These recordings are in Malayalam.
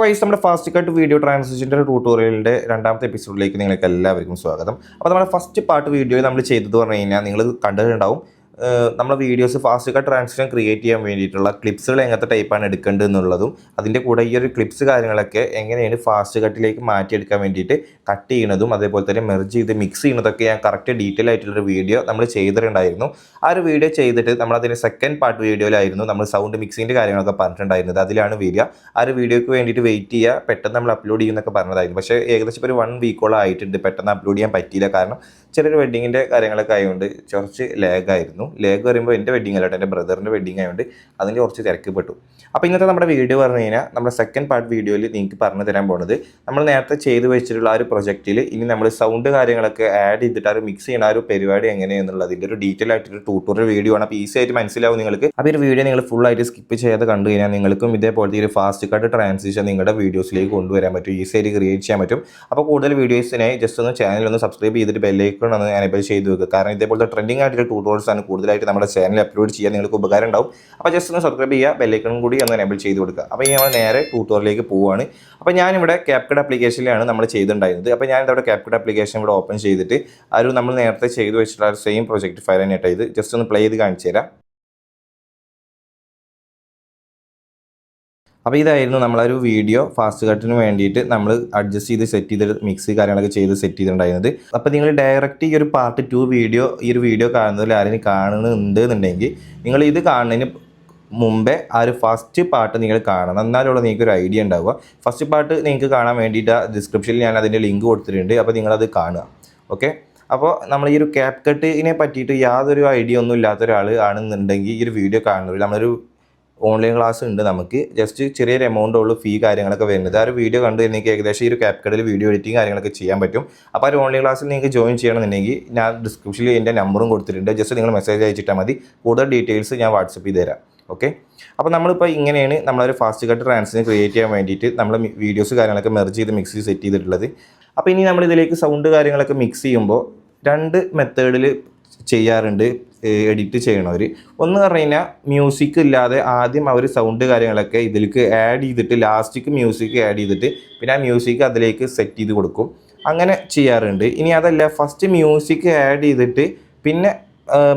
വൈസ് നമ്മുടെ ഫാസ്റ്റ് കട്ട് വീഡിയോ ട്രാൻസിഷൻ്റെ ട്യൂട്ടോറിയലിൻ്റെ രണ്ടാമത്തെ എപ്പിസോഡിലേക്ക് നിങ്ങൾക്ക് എല്ലാവർക്കും സ്വാഗതം. അപ്പോൾ നമ്മുടെ ഫസ്റ്റ് പാർട്ട് വീഡിയോ നമ്മൾ ചെയ്തത് പറഞ്ഞു കഴിഞ്ഞാൽ നിങ്ങൾ കണ്ടിട്ടുണ്ടാവും. നമ്മുടെ videos fast cut transition create ചെയ്യാൻ വേണ്ടിയിട്ടുള്ള ക്ലിപ്സുകൾ എങ്ങനത്തെ ടൈപ്പാണ് എടുക്കേണ്ടത് എന്നുള്ളതും അതിൻ്റെ കൂടെ ഈ ഒരു ക്ലിപ്സ് കാര്യങ്ങളൊക്കെ എങ്ങനെയാണ് ഫാസ്റ്റ് കട്ടിലേക്ക് മാറ്റിയെടുക്കാൻ വേണ്ടിയിട്ട് കട്ട് ചെയ്യുന്നതും അതേപോലെ തന്നെ മെർജ് ചെയ്ത് മിക്സ് ചെയ്യുന്നതൊക്കെ ഞാൻ കറക്റ്റ് ഡീറ്റെയിൽ ആയിട്ടുള്ളൊരു വീഡിയോ നമ്മൾ ചെയ്തിട്ടുണ്ടായിരുന്നു. ആ ഒരു വീഡിയോ ചെയ്തിട്ട് നമ്മളതിൻ്റെ സെക്കൻഡ് പാർട്ട് വീഡിയോയിലായിരുന്നു നമ്മൾ സൗണ്ട് മിക്സിങ്ങിൻ്റെ കാര്യങ്ങളൊക്കെ പറഞ്ഞിട്ടുണ്ടായിരുന്നത്. അതിലാണ് വീഡിയോ. ആ ഒരു വീഡിയോയ്ക്ക് വേണ്ടിയിട്ട് വെയിറ്റ് ചെയ്യുക, പെട്ടെന്ന് നമ്മൾ അപ്ലോഡ് ചെയ്യുന്നൊക്കെ പറഞ്ഞതായിരുന്നു. പക്ഷേ ഏകദേശം ഒരു 1 വീക്കോളം ആയിട്ടുണ്ട്. പെട്ടെന്ന് അപ്ലോഡ് ചെയ്യാൻ പറ്റിയില്ല. കാരണം ചെറിയൊരു വെഡ്ഡിങ്ങിൻ്റെ കാര്യങ്ങളൊക്കെ ആയതുകൊണ്ട് കുറച്ച് ലാഗായിരുന്നു. ലാഗ് പറയുമ്പോൾ എൻ്റെ വെഡ്ഡിങ് അല്ല, എൻ്റെ ബ്രദറിൻ്റെ വെഡ്ഡിങ് ആയതുകൊണ്ട് അതിൻ്റെ കുറച്ച് തിരക്കപ്പെട്ടു. അപ്പോൾ ഇന്നത്തെ നമ്മുടെ വീഡിയോ പറഞ്ഞു കഴിഞ്ഞാൽ നമ്മുടെ സെക്കൻഡ് പാർട്ട് വീഡിയോയിൽ നിങ്ങൾക്ക് പറഞ്ഞു തരാൻ പോകുന്നത് നമ്മൾ നേരത്തെ ചെയ്ത് വെച്ചിട്ടുള്ള ആ ഒരു പ്രൊജക്റ്റിൽ ഇനി നമ്മൾ സൗണ്ട് കാര്യങ്ങളൊക്കെ ആഡ് ചെയ്തിട്ട് ആ ഒരു മിക്സ് ചെയ്യുന്ന ആ ഒരു പരിപാടി എങ്ങനെയെന്നുള്ളതിൻ്റെ ഒരു ഡീറ്റെയിൽ ആയിട്ടൊരു ട്യൂട്ടോറിയൽ വീഡിയോ ആണ്. അപ്പോൾ ഈസി ആയിട്ട് മനസ്സിലാവും നിങ്ങൾക്ക്. അപ്പോൾ ഒരു വീഡിയോ നിങ്ങൾ ഫുൾ ആയിട്ട് സ്കിപ്പ് ചെയ്യാതെ കണ്ടു കഴിഞ്ഞാൽ നിങ്ങൾക്കും ഇതേപോലത്തെ ഒരു ഫാസ്റ്റ് കട്ട് ട്രാൻസിഷൻ നിങ്ങളുടെ വീഡിയോസിലേക്ക് കൊണ്ടുവരാൻ പറ്റും, ഈസി ആയിട്ട് ക്രിയേറ്റ് ചെയ്യാൻ പറ്റും. അപ്പോൾ കൂടുതൽ വീഡിയോസിനായി ജസ്റ്റ് ഒന്ന് ചാനൽ സബ്സ്ക്രൈബ് ചെയ്തിട്ട് ബെല്ലൈക്കൺ ഒന്ന് എനേബിൾ ചെയ്ത് വെക്കുക. കാരണം ഇതേപോലത്തെ ട്രെൻഡിങ് ആയിട്ടുള്ള ട്യൂട്ടോറിയൽസ് ആണ് കൂടുതലായിട്ട് നമ്മുടെ ചാനലിൽ അപ്ലോഡ് ചെയ്യാൻ നിങ്ങൾക്ക് ഉപകാരം ഉണ്ടാവും. അപ്പോൾ ജസ്റ്റ് ഒന്ന് സബ്സ്ക്രൈബ് ചെയ്യുക, ബെല്ലൈക്കൺ കൂടി ഒന്ന് എനേബിൾ ചെയ്ത് കൊടുക്കുക. അപ്പോൾ ഇനി നമ്മൾ നേരെ ട്യൂട്ടോറിയലിലേക്ക് പോവുകയാണ്. അപ്പോൾ ഞാനിവിടെ CapCut ആപ്ലിക്കേഷനിലാണ് നമ്മൾ ചെയ്തിട്ടുണ്ടായിരുന്നത്. അപ്പോൾ ഞാനിവിടെ CapCut ആപ്ലിക്കേഷൻ ഇവിടെ ഓപ്പൺ ചെയ്തിട്ട് ആ ഒരു നമ്മൾ നേരത്തെ ചെയ്ത് വെച്ചിട്ടുള്ള ഒരു സെയിം പ്രൊജക്റ്റ് ഫയൽ തന്നെയായിട്ട് ഇത് ജസ്റ്റ് ഒന്ന് പ്ലേ ചെയ്ത് കാണിച്ചു തരാം. അപ്പോൾ ഇതായിരുന്നു നമ്മളൊരു വീഡിയോ ഫാസ്റ്റ് കട്ടിന് വേണ്ടിയിട്ട് നമ്മൾ അഡ്ജസ്റ്റ് ചെയ്ത് സെറ്റ് ചെയ്ത് മിക്സ് കാര്യങ്ങളൊക്കെ ചെയ്ത് സെറ്റ് ചെയ്തിട്ടുണ്ടായിരുന്നത്. അപ്പോൾ നിങ്ങൾ ഡയറക്റ്റ് ഈ ഒരു പാർട്ട് 2 വീഡിയോ ഈ ഒരു വീഡിയോ കാണുന്നതിൽ ആരെങ്കിലും കാണുന്നുണ്ട് എന്നുണ്ടെങ്കിൽ നിങ്ങൾ ഇത് കാണുന്നതിന് മുമ്പേ ആ ഒരു ഫസ്റ്റ് പാർട്ട് നിങ്ങൾ കാണണം. എന്നാലുള്ള നിങ്ങൾക്ക് ഒരു ഐഡിയ ഉണ്ടാവുക. ഫസ്റ്റ് പാർട്ട് നിങ്ങൾക്ക് കാണാൻ വേണ്ടിയിട്ട് ഡിസ്ക്രിപ്ഷനിൽ ഞാൻ അതിൻ്റെ ലിങ്ക് കൊടുത്തിട്ടുണ്ട്. അപ്പോൾ നിങ്ങളത് കാണുക. ഓക്കെ. അപ്പോൾ നമ്മൾ ഈ ഒരു CapCutനെ പറ്റിയിട്ട് യാതൊരു ഐഡിയ ഒന്നും ഇല്ലാത്ത ഒരാൾ ആണെന്നുണ്ടെങ്കിൽ ഈ ഒരു വീഡിയോ കാണുന്നില്ല. നമ്മളൊരു ഓൺലൈൻ ക്ലാസ് ഉണ്ട്, നമുക്ക് ജസ്റ്റ് ചെറിയൊരു എമൗണ്ട് ഉള്ളൂ ഫീ കാര്യങ്ങളൊക്കെ വരുന്നത്. ആ ഒരു വീഡിയോ കണ്ട് നിങ്ങൾക്ക് ഏകദേശം ഈ ഒരു CapCutൽ വീഡിയോ എഡിറ്റിംഗ് കാര്യങ്ങളൊക്കെ ചെയ്യാൻ പറ്റും. അപ്പോൾ ആ ഒരു ഓൺലൈൻ ക്ലാസ്സിൽ നിങ്ങൾക്ക് ജോയിൻ ചെയ്യണമെന്നുണ്ടെങ്കിൽ ഞാൻ ഡിസ്ക്രിപ്ഷനിൽ എൻ്റെ നമ്പറും കൊടുത്തിട്ടുണ്ട്. ജസ്റ്റ് നിങ്ങൾ മെസ്സേജ് അയച്ചിട്ടാൽ മതി. കൂടുതൽ ഡീറ്റെയിൽസ് ഞാൻ വാട്സപ്പ് ചെയ്ത് തരാം. ഓക്കെ. അപ്പോൾ നമ്മളിപ്പോൾ ഇങ്ങനെയാണ് നമ്മളൊരു ഫാസ്റ്റ് കട്ട് ട്രാൻസിഷൻ ക്രിയേറ്റ് ചെയ്യാൻ വേണ്ടിയിട്ട് നമ്മൾ വീഡിയോസ് കാര്യങ്ങളൊക്കെ മെർജ് ചെയ്ത് മിക്സ് സെറ്റ് ചെയ്തിട്ടുള്ളത്. അപ്പോൾ ഇനി നമ്മളിതിലേക്ക് സൗണ്ട് കാര്യങ്ങളൊക്കെ മിക്സ് ചെയ്യുമ്പോൾ 2 മെത്തേഡിൽ ചെയ്യാറുണ്ട് എഡിറ്റ് ചെയ്യണവർ. ഒന്ന് പറഞ്ഞു കഴിഞ്ഞാൽ മ്യൂസിക് ഇല്ലാതെ ആദ്യം അവർ സൗണ്ട് കാര്യങ്ങളൊക്കെ ഇതിലേക്ക് ആഡ് ചെയ്തിട്ട് ലാസ്റ്റിക്ക് മ്യൂസിക് ആഡ് ചെയ്തിട്ട് പിന്നെ ആ മ്യൂസിക് അതിലേക്ക് സെറ്റ് ചെയ്ത് കൊടുക്കും. അങ്ങനെ ചെയ്യാറുണ്ട്. ഇനി അതല്ല, ഫസ്റ്റ് മ്യൂസിക് ആഡ് ചെയ്തിട്ട് പിന്നെ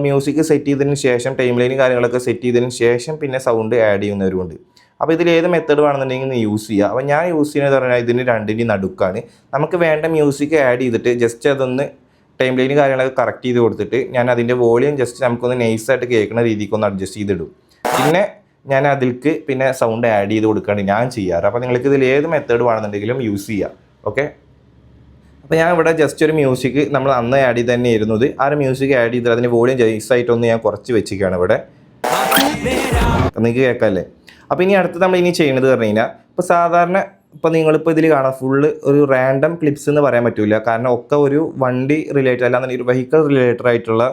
മ്യൂസിക് സെറ്റ് ചെയ്തതിന് ശേഷം ടൈം ലൈൻ കാര്യങ്ങളൊക്കെ സെറ്റ് ചെയ്തതിന് ശേഷം പിന്നെ സൗണ്ട് ആഡ് ചെയ്യുന്നവരുമുണ്ട്. അപ്പോൾ ഇതിൽ ഏത് മെത്തേഡ് വേണമെന്നുണ്ടെങ്കിൽ യൂസ് ചെയ്യുക. അപ്പോൾ ഞാൻ യൂസ് ചെയ്യുന്നത് പറഞ്ഞാൽ ഇതിന് രണ്ടിൻ്റെയും നടുക്കാണ്. നമുക്ക് വേണ്ട മ്യൂസിക് ആഡ് ചെയ്തിട്ട് ജസ്റ്റ് അതൊന്ന് ടൈം ലൈൻ കാര്യങ്ങളൊക്കെ കറക്റ്റ് ചെയ്ത് കൊടുത്തിട്ട് ഞാൻ അതിൻ്റെ വോളിയം ജസ്റ്റ് നമുക്കൊന്ന് നൈസായിട്ട് കേൾക്കുന്ന രീതിക്ക് ഒന്ന് അഡ്ജസ്റ്റ് ചെയ്തിടും. പിന്നെ ഞാൻ അതിലേക്ക് പിന്നെ സൗണ്ട് ആഡ് ചെയ്ത് കൊടുക്കുകയാണ് ഞാൻ ചെയ്യാറ്. അപ്പോൾ നിങ്ങൾക്ക് ഇതിൽ ഏത് മെത്തേഡ് വേണമെന്നുണ്ടെങ്കിലും യൂസ് ചെയ്യുക. ഓക്കെ. അപ്പോൾ ഞാൻ ഇവിടെ ജസ്റ്റ് ഒരു മ്യൂസിക് നമ്മൾ അന്ന് ആഡ് ചെയ്ത് തന്നെ ഇരുന്നത്. ആ ഒരു മ്യൂസിക് ആഡ് ചെയ്തിട്ട് അതിൻ്റെ വോളിയം നൈസായിട്ടൊന്ന് ഞാൻ കുറച്ച് വെച്ചിരിക്കുകയാണ് ഇവിടെ. നിങ്ങൾക്ക് കേൾക്കാമല്ലേ? അപ്പോൾ ഇനി അടുത്ത് നമ്മൾ ഇനി ചെയ്യുന്നത് പറഞ്ഞു കഴിഞ്ഞാൽ ഇപ്പോൾ സാധാരണ ഇപ്പോൾ നിങ്ങളിപ്പോൾ ഇതിൽ കാണാം ഫുള്ള് ഒരു റാൻഡം ക്ലിപ്സ് എന്ന് പറയാൻ പറ്റില്ല. കാരണം ഒക്കെ ഒരു വണ്ടി റിലേറ്റഡ് അല്ലാന്നുണ്ടെങ്കിൽ ഒരു വെഹിക്കിൾ റിലേറ്റഡ് ആയിട്ടുള്ള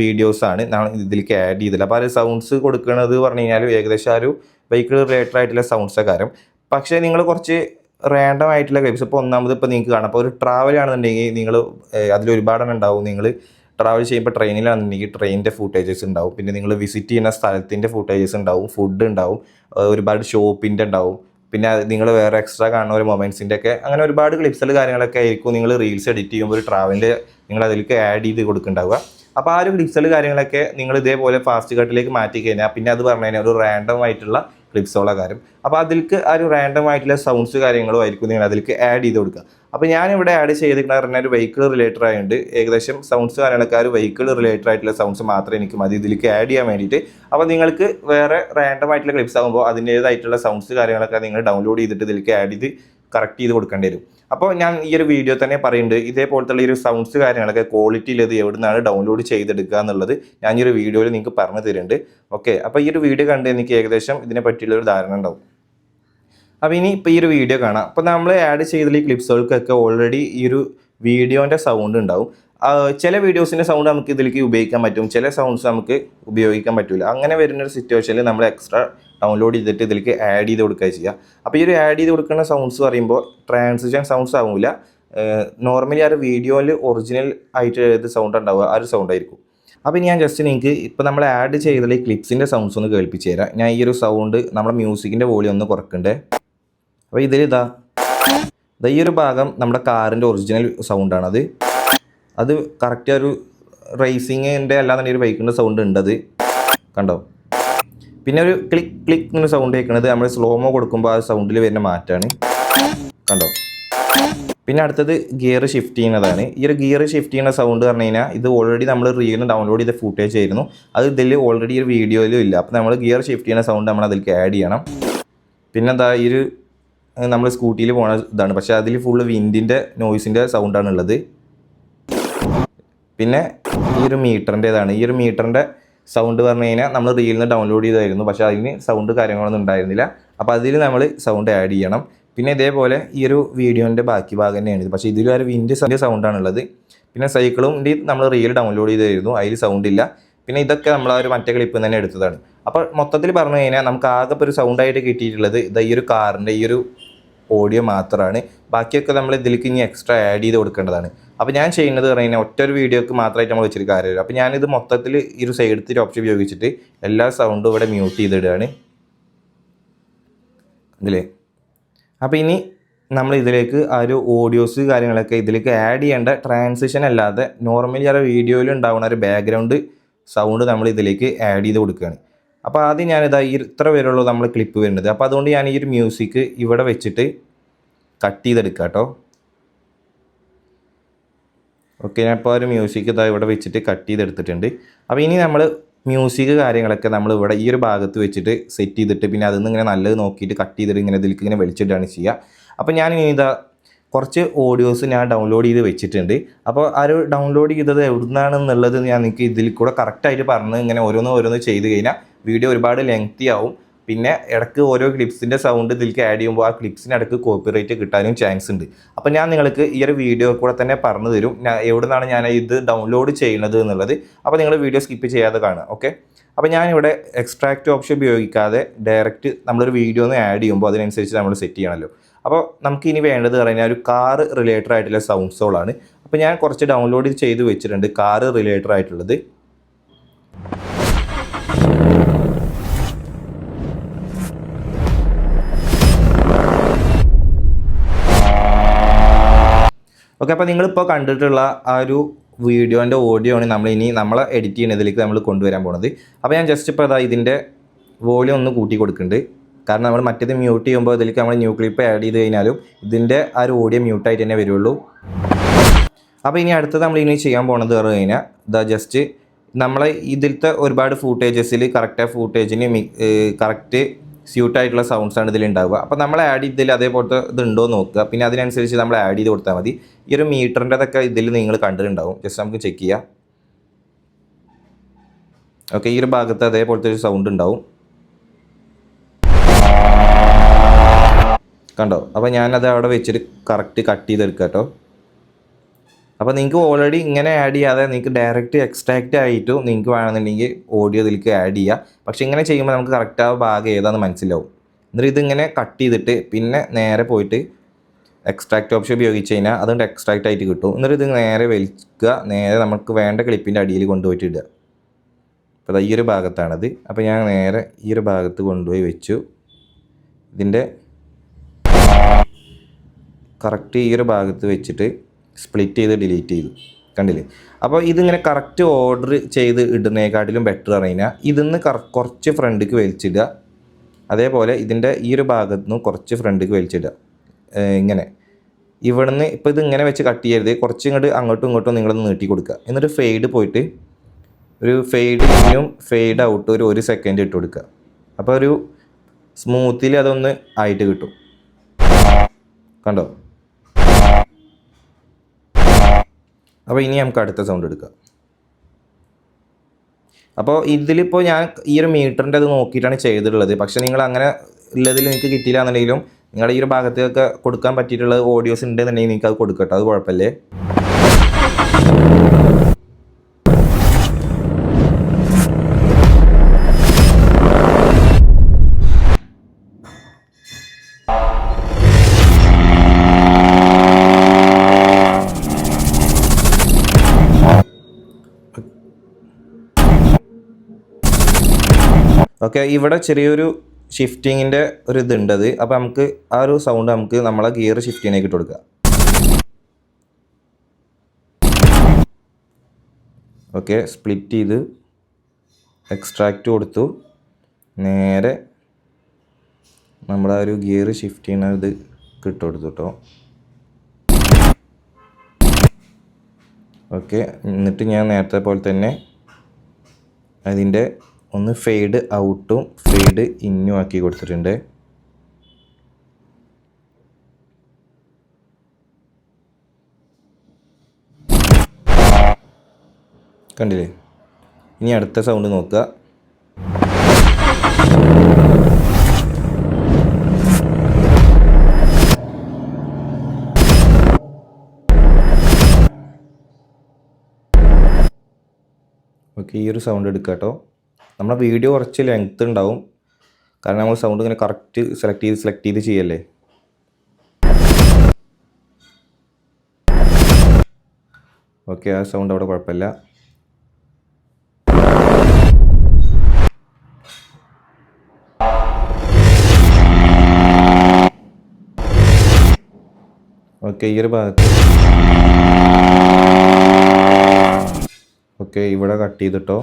വീഡിയോസാണ് ഞാൻ ഇതിലേക്ക് ആഡ് ചെയ്തില്ല. അപ്പോൾ ആ ഒരു സൗണ്ട്സ് കൊടുക്കുന്നത് പറഞ്ഞു കഴിഞ്ഞാൽ ഏകദേശം ആ ഒരു വെഹിക്കിൾ റിലേറ്റഡ് ആയിട്ടുള്ള സൗണ്ട്സ് കാര്യം. പക്ഷേ നിങ്ങൾ കുറച്ച് റാൻഡം ആയിട്ടുള്ള ക്ലിപ്സ് ഇപ്പോൾ ഒന്നാമത് ഇപ്പോൾ നിങ്ങൾക്ക് കാണാം. അപ്പോൾ ഒരു ട്രാവൽ ആണെന്നുണ്ടെങ്കിൽ നിങ്ങൾ അതിലൊരുപാടെണ്ണം ഉണ്ടാവും. നിങ്ങൾ ട്രാവൽ ചെയ്യുമ്പോൾ ട്രെയിനിലാണെന്നുണ്ടെങ്കിൽ ട്രെയിനിൻ്റെ ഫുട്ടേജസ് ഉണ്ടാവും. പിന്നെ നിങ്ങൾ വിസിറ്റ് ചെയ്യുന്ന സ്ഥലത്തിൻ്റെ ഫുട്ടേജസ് ഉണ്ടാവും, ഫുഡ് ഉണ്ടാവും, ഒരുപാട് ഷോപ്പിൻ്റെ ഉണ്ടാവും. പിന്നെ നിങ്ങൾ വേറെ എക്സ്ട്രാ കാണുന്ന ഒരു മൊമെൻറ്റ്സിൻ്റെ ഒക്കെ അങ്ങനെ ഒരുപാട് ക്ലിപ്സുകൾ കാര്യങ്ങളൊക്കെ ആയിരിക്കും നിങ്ങൾ റീൽസ് എഡിറ്റ് ചെയ്യുമ്പോൾ ഒരു ട്രാവലിൻ്റെ നിങ്ങൾ അതിലേക്ക് ആഡ് ചെയ്ത് കൊടുക്കുന്നുണ്ടാവുക. അപ്പോൾ ആ ഒരു ക്ലിപ്സുകൾ കാര്യങ്ങളൊക്കെ നിങ്ങൾ ഇതേപോലെ ഫാസ്റ്റ് കട്ടിലേക്ക് മാറ്റി കഴിഞ്ഞാൽ പിന്നെ അത് പറഞ്ഞു കഴിഞ്ഞാൽ ഒരു റാൻഡം ആയിട്ടുള്ള ക്ലിപ്സുള്ള കാര്യം. അപ്പോൾ അതിലേക്ക് ആ ഒരു റാൻഡം ആയിട്ടുള്ള സൗണ്ട്സ് കാര്യങ്ങളും ആയിരിക്കും നിങ്ങൾ അതിലേക്ക് ആഡ് ചെയ്ത് കൊടുക്കുക. അപ്പോൾ ഞാനിവിടെ ആഡ് ചെയ്തിരിക്കുന്ന പറഞ്ഞാൽ ഒരു വെഹിക്കിൾ റിലേറ്റഡ് ആയതുകൊണ്ട് ഏകദേശം സൗണ്ട്സ് കാര്യങ്ങളൊക്കെ ആ ഒരു വെഹിക്കിൾ റിലേറ്റഡ് ആയിട്ടുള്ള സൗണ്ട്സ് മാത്രമേ എനിക്ക് മതി ഇതിലേക്ക് ആഡ് ചെയ്യാൻ വേണ്ടിയിട്ട്. അപ്പോൾ നിങ്ങൾക്ക് വേറെ റാൻഡം ആയിട്ടുള്ള ക്ലിപ്സ് ആകുമ്പോൾ അതിൻ്റേതായിട്ടുള്ള സൗണ്ട്സ് കാര്യങ്ങളൊക്കെ നിങ്ങൾ ഡൗൺലോഡ് ചെയ്തിട്ട് ഇതിലേക്ക് ആഡ് ചെയ്ത് കറക്റ്റ് ചെയ്ത് കൊടുക്കേണ്ടി വരും. അപ്പോൾ ഞാൻ ഈ ഒരു വീഡിയോ തന്നെ പറയുന്നുണ്ട് ഇതേപോലത്തെ ഈ ഒരു സൗണ്ട്സ് കാര്യങ്ങളൊക്കെ ക്വാളിറ്റിയിലത് എവിടെ നിന്നാണ് ഡൗൺലോഡ് ചെയ്തെടുക്കുക എന്നുള്ളത് ഞാൻ ഈ ഒരു വീഡിയോയിൽ നിങ്ങൾക്ക് പറഞ്ഞു തരുന്നുണ്ട്. ഓക്കെ. അപ്പോൾ ഈ ഒരു വീഡിയോ കണ്ട് എനിക്ക് ഏകദേശം ഇതിനെ പറ്റിയുള്ളൊരു ധാരണ ഉണ്ടാവും. അപ്പോൾ ഇനി ഇപ്പോൾ ഈ ഒരു വീഡിയോ കാണാം. അപ്പോൾ നമ്മൾ ആഡ് ചെയ്തിട്ടുള്ള ഈ ക്ലിപ്സുകൾക്കൊക്കെ ഓൾറെഡി ഈ ഒരു വീഡിയോൻ്റെ സൗണ്ട് ഉണ്ടാവും. ചില വീഡിയോസിൻ്റെ സൗണ്ട് നമുക്ക് ഇതിലേക്ക് ഉപയോഗിക്കാൻ പറ്റും, ചില സൗണ്ട്സ് നമുക്ക് ഉപയോഗിക്കാൻ പറ്റില്ല. അങ്ങനെ വരുന്നൊരു സിറ്റുവേഷനിൽ നമ്മൾ എക്സ്ട്രാ ഡൗൺലോഡ് ചെയ്തിട്ട് ഇതിലേക്ക് ആഡ് ചെയ്ത് കൊടുക്കുക ചെയ്യുക. അപ്പോൾ ഈ ഒരു ആഡ് ചെയ്ത് കൊടുക്കുന്ന സൗണ്ട്സ് പറയുമ്പോൾ ട്രാൻസിഷൻ സൗണ്ട്സ് ആവില്ല. നോർമലി ആ ഒരു വീഡിയോയിൽ ഒറിജിനൽ ആയിട്ട് ഏത് സൗണ്ട് ഉണ്ടാവുക ആ ഒരു സൗണ്ട് ആയിരിക്കും. അപ്പോൾ ഇനി ഞാൻ ജസ്റ്റ് നിങ്ങൾക്ക് ഇപ്പോൾ നമ്മൾ ആഡ് ചെയ്തുള്ള ഈ ക്ലിപ്സിൻ്റെ സൗണ്ട്സ് ഒന്ന് കേൾപ്പിച്ച് തരാം. ഞാൻ ഈ ഒരു സൗണ്ട് നമ്മുടെ മ്യൂസിക്കിൻ്റെ വോളിയം ഒന്ന് കുറക്കണ്ടേ. അപ്പോൾ ഇതിലിതാ ഈ ഒരു ഭാഗം നമ്മുടെ കാറിൻ്റെ ഒറിജിനൽ സൗണ്ടാണത്. അത് കറക്റ്റ് ഒരു റേസിങ്ങിൻ്റെ അല്ലാതെ ഒരു ബൈക്കിൻ്റെ സൗണ്ട് ഉണ്ട്. അത് കണ്ടോ. പിന്നെ ഒരു ക്ലിക്ക് ക്ലിക്ക് എന്നൊരു സൗണ്ട് കേൾക്കുന്നത് നമ്മൾ സ്ലോമോ കൊടുക്കുമ്പോൾ ആ സൗണ്ടിൽ വരുന്ന മാറ്റമാണ്. കണ്ടോ. പിന്നെ അടുത്തത് ഗിയർ ഷിഫ്റ്റ് ചെയ്യുന്നതാണ്. ഈ ഒരു ഗിയർ ഷിഫ്റ്റ് ചെയ്യുന്ന സൗണ്ട് പറഞ്ഞു കഴിഞ്ഞാൽ ഇത് ഓൾറെഡി നമ്മൾ റീലിന് ഡൗൺലോഡ് ചെയ്ത ഫുട്ടേജ് ആയിരുന്നു. അത് ഇതിൽ ഓൾറെഡി ഒരു വീഡിയോയിലും ഇല്ല. അപ്പോൾ നമ്മൾ ഗിയർ ഷിഫ്റ്റ് ചെയ്യുന്ന സൗണ്ട് നമ്മൾ അതിലേക്ക് ആഡ് ചെയ്യണം. പിന്നെ എന്താ ഈ ഒരു നമ്മൾ സ്കൂട്ടിയിൽ പോണ ഇതാണ്, പക്ഷേ അതിൽ ഫുള്ള് വിൻഡിൻ്റെ നോയ്സിൻ്റെ സൗണ്ടാണ് ഉള്ളത്. പിന്നെ ഈ ഒരു മീറ്ററിൻ്റെതാണ്. ഈ ഒരു മീറ്ററിൻ്റെ സൗണ്ട് പറഞ്ഞു കഴിഞ്ഞാൽ നമ്മൾ റീലിൽ നിന്ന് ഡൗൺലോഡ് ചെയ്തായിരുന്നു, പക്ഷേ അതിന് സൗണ്ട് കാര്യങ്ങളൊന്നും ഉണ്ടായിരുന്നില്ല. അപ്പോൾ അതിൽ നമ്മൾ സൗണ്ട് ആഡ് ചെയ്യണം. പിന്നെ ഇതേപോലെ ഈ ഒരു വീഡിയോൻ്റെ ബാക്കി ഭാഗം തന്നെയാണ് ഇത്, പക്ഷേ ഇതിൽ ഒരു വിൻഡ് സൗണ്ടാണുള്ളത്. പിന്നെ സൈക്കിളും നമ്മൾ റീൽ ഡൗൺലോഡ് ചെയ്തായിരുന്നു, അതിൽ സൗണ്ട് ഇല്ല. പിന്നെ ഇതൊക്കെ നമ്മൾ ആ ഒരു മറ്റേ ക്ലിപ്പിൽ തന്നെ എടുത്തതാണ്. അപ്പോൾ മൊത്തത്തിൽ പറഞ്ഞു കഴിഞ്ഞാൽ നമുക്ക് ആകെ ഇപ്പോൾ ഒരു സൗണ്ടായിട്ട് കിട്ടിയിട്ടുള്ളത് ഈ ഒരു കാറിൻ്റെ ഈ ഒരു ഓഡിയോ മാത്രമാണ്. ബാക്കിയൊക്കെ നമ്മൾ ഇതിലേക്ക് ഇനി എക്സ്ട്രാ ആഡ് ചെയ്ത് കൊടുക്കേണ്ടതാണ്. അപ്പോൾ ഞാൻ ചെയ്യുന്നത് പറഞ്ഞു കഴിഞ്ഞാൽ ഒറ്റ ഒരു വീഡിയോക്ക് മാത്രമായിട്ട് നമ്മൾ വെച്ചിട്ട് കാര്യമില്ല. അപ്പോൾ ഞാനിത് മൊത്തത്തിൽ ഈ ഒരു സൈഡത്തെ ഒരു ഓപ്ഷൻ ഉപയോഗിച്ചിട്ട് എല്ലാ സൗണ്ടും ഇവിടെ മ്യൂട്ട് ചെയ്തിടുകയാണ് ഇതിലേ. അപ്പോൾ ഇനി നമ്മൾ ഇതിലേക്ക് ആ ഒരു ഓഡിയോസ് കാര്യങ്ങളൊക്കെ ഇതിലേക്ക് ആഡ് ചെയ്യേണ്ട ട്രാൻസിഷൻ അല്ലാതെ നോർമലി ആ വീഡിയോയിൽ ഉണ്ടാകുന്ന ഒരു ബാക്ക്ഗ്രൗണ്ട് സൗണ്ട് നമ്മൾ ഇതിലേക്ക് ആഡ് ചെയ്ത് കൊടുക്കുകയാണ്. അപ്പോൾ ആദ്യം ഞാനിതാ ഇത്ര വരെയുള്ളൂ നമ്മൾ ക്ലിപ്പ് വരുന്നത്. അപ്പോൾ അതുകൊണ്ട് ഞാൻ ഈ ഒരു മ്യൂസിക് ഇവിടെ വെച്ചിട്ട് കട്ട് ചെയ്തെടുക്കാം കേട്ടോ. ഓക്കെ, ഞാൻ ഇപ്പോൾ ഒരു മ്യൂസിക് ഇതാ ഇവിടെ വെച്ചിട്ട് കട്ട് ചെയ്തെടുത്തിട്ടുണ്ട്. അപ്പോൾ ഇനി നമ്മൾ മ്യൂസിക് കാര്യങ്ങളൊക്കെ നമ്മൾ ഇവിടെ ഈ ഒരു ഭാഗത്ത് വെച്ചിട്ട് സെറ്റ് ചെയ്തിട്ട് പിന്നെ അതിൽ നിന്ന് ഇങ്ങനെ നല്ലത് നോക്കിയിട്ട് കട്ട് ചെയ്തിട്ട് ഇങ്ങനെ ഇതിലേക്ക് ഇങ്ങനെ വലിച്ചിട്ടാണ് ചെയ്യുക. അപ്പോൾ ഞാൻ ഇനി ഇതാ കുറച്ച് ഓഡിയോസ് ഞാൻ ഡൗൺലോഡ് ചെയ്ത് വെച്ചിട്ടുണ്ട്. അപ്പോൾ ആ ഒരു ഡൗൺലോഡ് ചെയ്തത് എവിടുന്നാണെന്നുള്ളത് ഞാൻ നിങ്ങൾക്ക് ഇതിൽ കൂടെ കറക്റ്റായിട്ട് പറഞ്ഞ് ഇങ്ങനെ ഓരോന്ന് ചെയ്ത് കഴിഞ്ഞാൽ വീഡിയോ ഒരുപാട് ലെങ്തി ആവും. പിന്നെ ഇടയ്ക്ക് ഓരോ ക്ലിപ്സിൻ്റെ സൗണ്ട് ഇതിലേക്ക് ആഡ് ചെയ്യുമ്പോൾ ആ ക്ലിപ്സിനിടയ്ക്ക് കോപ്പിറൈറ്റ് കിട്ടാനും ചാൻസ് ഉണ്ട്. അപ്പോൾ ഞാൻ നിങ്ങൾക്ക് ഈ ഒരു വീഡിയോ കൂടെ തന്നെ പറഞ്ഞു തരും എവിടെ നിന്നാണ് ഞാൻ ഇത് ഡൗൺലോഡ് ചെയ്യുന്നത് എന്നുള്ളത്. അപ്പോൾ നിങ്ങൾ വീഡിയോ സ്കിപ്പ് ചെയ്യാതെ കാണുക. ഓക്കെ, അപ്പോൾ ഞാനിവിടെ എക്സ്ട്രാക്റ്റ് ഓപ്ഷൻ ഉപയോഗിക്കാതെ ഡയറക്റ്റ് നമ്മളൊരു വീഡിയോ ഒന്ന് ആഡ് ചെയ്യുമ്പോൾ അതിനനുസരിച്ച് നമ്മൾ സെറ്റ് ചെയ്യണമല്ലോ. അപ്പോൾ നമുക്ക് ഇനി വേണ്ടത് പറഞ്ഞാൽ ഒരു കാർ റിലേറ്റഡ് ആയിട്ടുള്ള സൗണ്ട്സുകളാണ്. അപ്പോൾ ഞാൻ കുറച്ച് ഡൗൺലോഡ് ചെയ്ത് വെച്ചിട്ടുണ്ട് കാർ റിലേറ്റഡ് ആയിട്ടുള്ളത്. ഓക്കെ, അപ്പോൾ നിങ്ങളിപ്പോൾ കണ്ടിട്ടുള്ള ആ ഒരു വീഡിയോൻ്റെ ഓഡിയോ ആണ് നമ്മളെ എഡിറ്റ് ചെയ്യുന്നതിലേക്ക് നമ്മൾ കൊണ്ടുവരാൻ പോകുന്നത്. അപ്പോൾ ഞാൻ ജസ്റ്റ് ഇപ്പോൾ ഇതിൻ്റെ വോളിയം ഒന്ന് കൂട്ടി കൊടുക്കുന്നുണ്ട്. കാരണം നമ്മൾ മറ്റേത് മ്യൂട്ട് ചെയ്യുമ്പോൾ ഇതിലേക്ക് നമ്മൾ ന്യൂ ക്ലിപ്പ് ആഡ് ചെയ്ത് കഴിഞ്ഞാലും ഇതിൻ്റെ ആ ഒരു ഓഡിയോ മ്യൂട്ടായിട്ട് തന്നെ വരുള്ളൂ. അപ്പോൾ ഇനി അടുത്തത് നമ്മൾ ഇനി ചെയ്യാൻ പോകുന്നത് പറഞ്ഞു കഴിഞ്ഞാൽ ജസ്റ്റ് നമ്മളെ ഇതിലത്തെ ഒരുപാട് ഫൂട്ടേജസിൽ കറക്റ്റ് ഫൂട്ടേജിന് കറക്റ്റ് സ്യൂട്ടായിട്ടുള്ള സൗണ്ട്സാണ് ഇതിലുണ്ടാവുക. അപ്പോൾ നമ്മൾ ആഡ് ചെയ്തതിൽ അതേപോലത്തെ ഇതുണ്ടോ നോക്കുക. പിന്നെ അതിനനുസരിച്ച് നമ്മൾ ആഡ് ചെയ്ത് കൊടുത്താൽ മതി. ഈ ഒരു മീറ്ററിൻ്റെതൊക്കെ ഇതിൽ നിങ്ങൾ കണ്ടിട്ടുണ്ടാവും. ജസ്റ്റ് നമുക്ക് ചെക്ക് ചെയ്യാം. ഓക്കെ, ഈ ഒരു ഭാഗത്ത് അതേപോലത്തെ ഒരു സൗണ്ട് ഉണ്ടാവും, കണ്ടോ. അപ്പോൾ ഞാനത് അവിടെ വെച്ചിട്ട് കറക്റ്റ് കട്ട് ചെയ്തെടുക്കാം കേട്ടോ. അപ്പോൾ നിങ്ങൾക്ക് ഓൾറെഡി ഇങ്ങനെ ആഡ് ചെയ്യാതെ നിങ്ങൾക്ക് ഡയറക്റ്റ് എക്സ്ട്രാക്റ്റ് ആയിട്ടും നിങ്ങൾക്ക് വേണമെന്നുണ്ടെങ്കിൽ ഓഡിയോ ഇതിലേക്ക് ആഡ് ചെയ്യുക. പക്ഷേ ഇങ്ങനെ ചെയ്യുമ്പോൾ നമുക്ക് കറക്റ്റ് ആ ഭാഗം ഏതാണെന്ന് മനസ്സിലാവും. എന്നിട്ട് ഇതിങ്ങനെ കട്ട് ചെയ്തിട്ട് പിന്നെ നേരെ പോയിട്ട് എക്സ്ട്രാക്റ്റ് ഓപ്ഷൻ ഉപയോഗിച്ച് കഴിഞ്ഞാൽ അതുകൊണ്ട് എക്സ്ട്രാക്റ്റ് ആയിട്ട് കിട്ടും. എന്നിട്ട് ഇത് നേരെ വലിക്കുക, നേരെ നമുക്ക് വേണ്ട ക്ലിപ്പിൻ്റെ അടിയിൽ കൊണ്ടുപോയിട്ട് ഇടുക. അപ്പോൾ ഈ ഒരു ഭാഗത്താണത്. അപ്പോൾ ഞാൻ നേരെ ഈ ഒരു ഭാഗത്ത് കൊണ്ടുപോയി വെച്ചു. ഇതിൻ്റെ കറക്റ്റ് ഈ ഒരു ഭാഗത്ത് വെച്ചിട്ട് സ്പ്ലിറ്റ് ചെയ്ത് ഡിലീറ്റ് ചെയ്തു, കണ്ടില്ലേ. അപ്പോൾ ഇതിങ്ങനെ കറക്റ്റ് ഓർഡർ ചെയ്ത് ഇടുന്നതിനെക്കാട്ടിലും ബെറ്റർ പറഞ്ഞാൽ ഇതിന്ന് കുറച്ച് ഫ്രണ്ടിലേക്ക് വലിച്ചിടുക. അതേപോലെ ഇതിൻ്റെ ഈ ഒരു ഭാഗത്തു നിന്ന് കുറച്ച് ഫ്രണ്ടിലേക്ക് വലിച്ചിടുക. ഇങ്ങനെ ഇവിടുന്ന് ഇപ്പോൾ ഇതിങ്ങനെ വെച്ച് കട്ട് ചെയ്യരുത്, കുറച്ച് അങ്ങോട്ടും ഇങ്ങോട്ടും നിങ്ങളൊന്ന് നീട്ടി കൊടുക്കുക. എന്നിട്ട് ഫെയ്ഡ് പോയിട്ട് ഒരു ഫെയ്ഡ് ഇന്നും ഫെയ്ഡ് ഔട്ട് ഒരു സെക്കൻഡ് ഇട്ട് കൊടുക്കുക. അപ്പോൾ ഒരു സ്മൂത്തിൽ അതൊന്ന് ആയിട്ട് കിട്ടും, കണ്ടോ. അപ്പോൾ ഇനി നമുക്ക് അടുത്ത സൗണ്ട് എടുക്കാം. അപ്പോൾ ഇതിലിപ്പോൾ ഞാൻ ഈ ഒരു മീറ്ററിൻ്റെ അത് നോക്കിയിട്ടാണ് ചെയ്തിട്ടുള്ളത്. പക്ഷേ നിങ്ങൾ അങ്ങനെ ഉള്ളതിൽ നിങ്ങൾക്ക് കിട്ടിയില്ല എന്നുണ്ടെങ്കിലും നിങ്ങളുടെ ഈ ഒരു ഭാഗത്തേക്ക് കൊടുക്കാൻ പറ്റിയിട്ടുള്ള ഓഡിയോസ് ഉണ്ടെന്നുണ്ടെങ്കിൽ നിങ്ങൾക്ക് അത് കൊടുക്കട്ടോ, അത് കുഴപ്പമില്ലേ. ഓക്കെ, ഇവിടെ ചെറിയൊരു ഷിഫ്റ്റിങ്ങിൻ്റെ ഒരു ഇതുണ്ടത്. അപ്പോൾ നമുക്ക് ആ ഒരു സൗണ്ട് നമുക്ക് നമ്മളെ ഗിയർ ഷിഫ്റ്റ് ചെയ്യാനായിട്ട് ഇട്ട് കൊടുക്കുക. ഓക്കെ, സ്പ്ലിറ്റ് ചെയ്ത് എക്സ്ട്രാക്റ്റ് കൊടുത്തു. നേരെ നമ്മളാ ഒരു ഗിയർ ഷിഫ്റ്റ് ചെയ്യുന്ന ഇത് ഇട്ട് കൊടുത്തു കേട്ടോ. ഓക്കെ, എന്നിട്ട് ഞാൻ നേരത്തെ പോലെ തന്നെ അതിൻ്റെ ഒന്ന് ഫെയ്ഡ് ഔട്ടും ഫെയ്ഡ് ഇന്നും ആക്കി കൊടുത്തിട്ടുണ്ട്. കണ്ടില്ലേ? ഇനി അടുത്ത സൗണ്ട് നോക്കുക. ഓക്കെ, ഈ ഒരു സൗണ്ട് എടുക്കുക കേട്ടോ. നമ്മുടെ വീഡിയോ കുറച്ച് ലെങ്ത് ഉണ്ടാവും, കാരണം നമ്മൾ സൗണ്ട് ഇങ്ങനെ കറക്റ്റ് സെലക്ട് ചെയ്ത് ചെയ്യല്ലേ. ഓക്കെ, ആ സൗണ്ട് അവിടെ കുഴപ്പമില്ല. ഓക്കെ, ഈ ഒരു ഭാഗത്ത് ഓക്കെ, ഇവിടെ കട്ട് ചെയ്തിട്ടോ.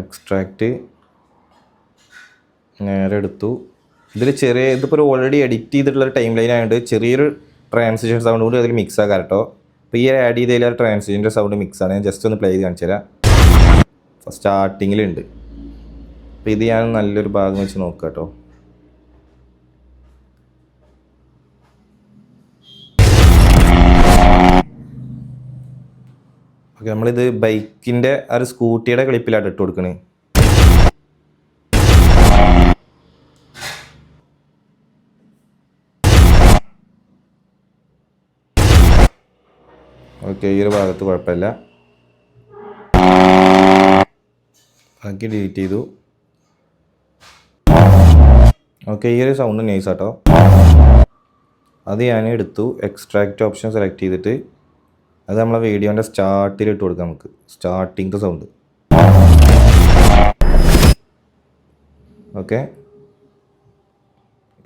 എക്സ്ട്രാക്റ്റ് നേരെ എടുത്തു. ഇതിൽ ഇതിപ്പോൾ ഓൾറെഡി എഡിറ്റ് ചെയ്തിട്ടുള്ളൊരു ടൈം ലൈൻ ആയതുകൊണ്ട് ചെറിയൊരു ട്രാൻസിഷൻ സൗണ്ട് കൂടി അതിൽ മിക്സ് ആക്കാം കേട്ടോ. അപ്പോൾ ഈ ആഡ് ചെയ്തതിൽ ആ ട്രാൻസിഷൻ്റെ സൗണ്ട് മിക്സാണ്. ഞാൻ ജസ്റ്റ് ഒന്ന് പ്ലേ ചെയ്ത് കാണിച്ചു തരാം. സ്റ്റാർട്ടിങ്ങിലുണ്ട്. അപ്പോൾ ഇത് ഞാൻ നല്ലൊരു ഭാഗം വെച്ച് നോക്കാം കേട്ടോ. ഓക്കെ, നമ്മളിത് ബൈക്കിൻ്റെ ആ ഒരു സ്കൂട്ടിയുടെ ക്ലിപ്പിലാണ് ഇട്ട് കൊടുക്കണേ. ഓക്കെ, ഈ ഒരു ഭാഗത്ത് കുഴപ്പമില്ല. ബാക്കി ഡിലീറ്റ് ചെയ്തു. ഓക്കെ, ഈ ഒരു സൗണ്ട് നൈസ് ആട്ടോ. അത് ഞാൻ എടുത്തു. എക്സ്ട്രാക്റ്റ് ഓപ്ഷൻ സെലക്ട് ചെയ്തിട്ട് അത് നമ്മളെ വീഡിയോൻ്റെ സ്റ്റാർട്ടിൽ ഇട്ട് കൊടുക്കാം. നമുക്ക് സ്റ്റാർട്ടിങ്ങത്തെ സൗണ്ട്. ഓക്കെ,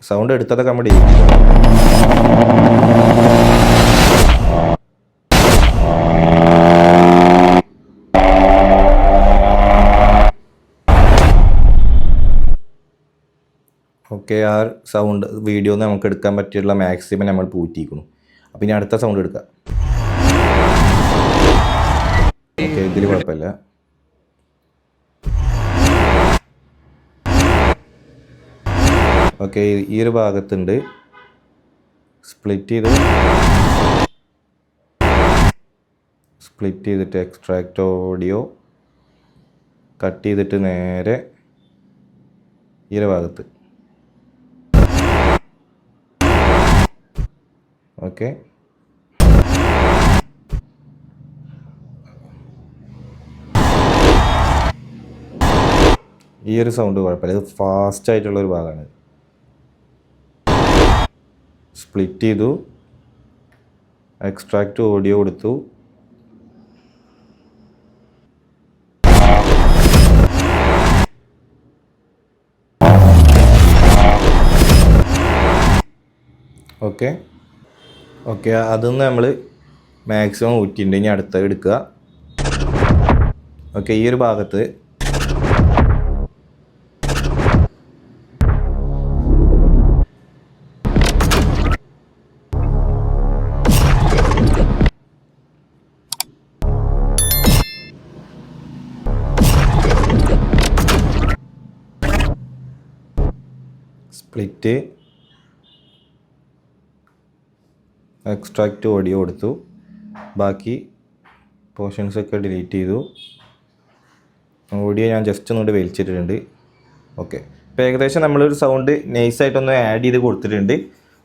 സൗണ്ട് എടുത്തതൊക്കെ നമ്മൾ ഡിലീറ്റ് ചെയ്തു. ഓക്കെ, ആ സൗണ്ട് വീഡിയോ നമുക്ക് എടുക്കാൻ പറ്റിയുള്ള മാക്സിമം നമ്മൾ പൂറ്റിയിരിക്കുന്നു. അപ്പം ഇനി അടുത്ത സൗണ്ട് എടുക്കാം. ഓക്കെ, ഇതിൽ കുഴപ്പമില്ല. ഓക്കെ, ഈ ഒരു ഭാഗത്തുണ്ട്. സ്പ്ലിറ്റ് ചെയ്തിട്ട് എക്സ്ട്രാക്റ്റ് ഓഡിയോ കട്ട് ചെയ്തിട്ട് നേരെ ഈ ഒരു ഭാഗത്ത്. ഓക്കെ, ഈ ഒരു സൗണ്ട് കുഴപ്പമില്ല. ഇത് ഫാസ്റ്റ് ആയിട്ടുള്ളൊരു ഭാഗമാണ്. സ്പ്ലിറ്റ് ചെയ്തു, എക്സ്ട്രാക്റ്റ് ഓഡിയോ കൊടുത്തു. ഓക്കെ, അതൊന്ന് നമ്മൾ മാക്സിമം ഊറ്റിണ്ട്. ഇനി അടുത്ത എടുക്കുക. ഓക്കെ, ഈ ഒരു ഭാഗത്ത് സ്പ്ലിറ്റ് എക്സ്ട്രാക്റ്റ് ഓഡിയോ കൊടുത്തു. ബാക്കി പോർഷൻസൊക്കെ ഡിലീറ്റ് ചെയ്തു. ഓഡിയോ ഞാൻ ജസ്റ്റ് ഒന്നുകൂടി വലിച്ചിട്ടുണ്ട്. ഓക്കെ, ഇപ്പോൾ ഏകദേശം നമ്മളൊരു സൗണ്ട് നൈസായിട്ടൊന്ന് ആഡ് ചെയ്ത് കൊടുത്തിട്ടുണ്ട്.